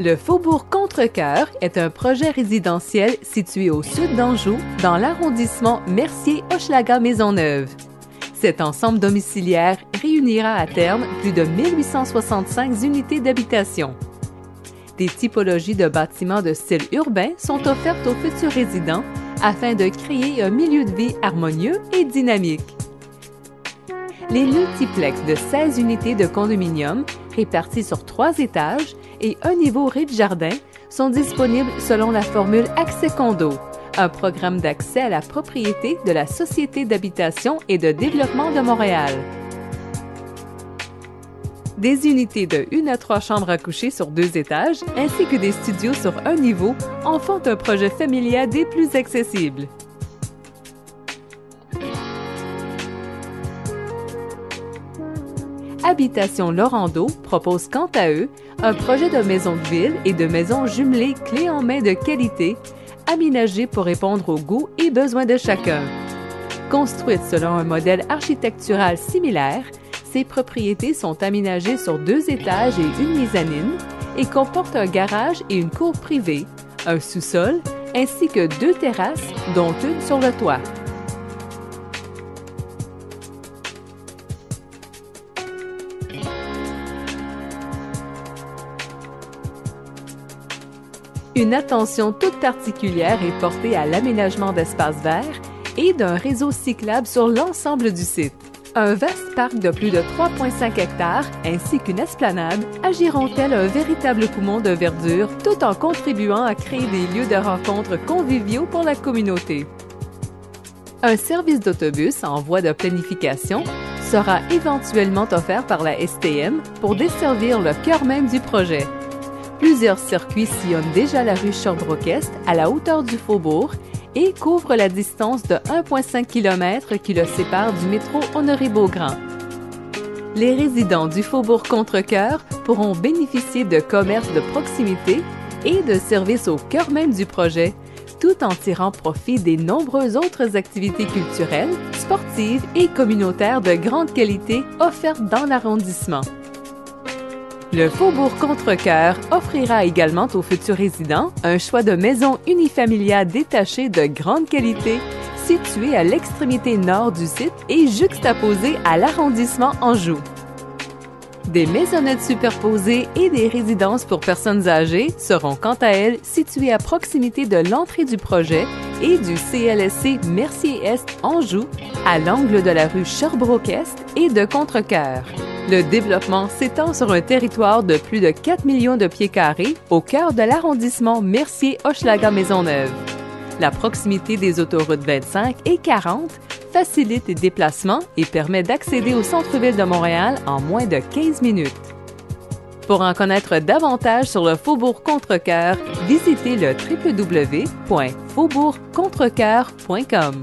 Le Faubourg Contrecœur est un projet résidentiel situé au sud d'Anjou, dans l'arrondissement Mercier-Hochelaga-Maisonneuve. Cet ensemble domiciliaire réunira à terme plus de 1865 unités d'habitation. Des typologies de bâtiments de style urbain sont offertes aux futurs résidents afin de créer un milieu de vie harmonieux et dynamique. Les multiplex de 16 unités de condominium réparties sur 3 étages et un niveau rez-de-jardin sont disponibles selon la formule Accès Condo, un programme d'accès à la propriété de la Société d'habitation et de développement de Montréal. Des unités de 1 à 3 chambres à coucher sur 2 étages ainsi que des studios sur un niveau en font un projet familial des plus accessibles. Habitation Lorando propose quant à eux un projet de maison de ville et de maison jumelée clé en main de qualité, aménagée pour répondre aux goûts et besoins de chacun. Construite selon un modèle architectural similaire, ces propriétés sont aménagées sur 2 étages et une mezzanine et comportent un garage et une cour privée, un sous-sol ainsi que 2 terrasses, dont une sur le toit. Une attention toute particulière est portée à l'aménagement d'espaces verts et d'un réseau cyclable sur l'ensemble du site. Un vaste parc de plus de 3,5 hectares ainsi qu'une esplanade agiront tels un véritable poumon de verdure tout en contribuant à créer des lieux de rencontres conviviaux pour la communauté. Un service d'autobus en voie de planification sera éventuellement offert par la STM pour desservir le cœur même du projet. Plusieurs circuits sillonnent déjà la rue Sherbrooke-Est à la hauteur du Faubourg et couvrent la distance de 1,5 km qui le sépare du métro Honoré-Beaugrand. Les résidents du Faubourg Contrecœur pourront bénéficier de commerces de proximité et de services au cœur même du projet, tout en tirant profit des nombreuses autres activités culturelles, sportives et communautaires de grande qualité offertes dans l'arrondissement. Le Faubourg Contrecœur offrira également aux futurs résidents un choix de maisons unifamiliales détachées de grande qualité, situées à l'extrémité nord du site et juxtaposées à l'arrondissement Anjou. Des maisonnettes superposées et des résidences pour personnes âgées seront quant à elles situées à proximité de l'entrée du projet et du CLSC Mercier-Est Anjou, à l'angle de la rue Sherbrooke-Est et de Contrecœur. Le développement s'étend sur un territoire de plus de 4 millions de pieds carrés au cœur de l'arrondissement Mercier-Hochelaga-Maisonneuve. La proximité des autoroutes 25 et 40 facilite les déplacements et permet d'accéder au centre-ville de Montréal en moins de 15 minutes. Pour en connaître davantage sur le Faubourg Contrecœur, visitez le www.faubourgcontrecœur.com.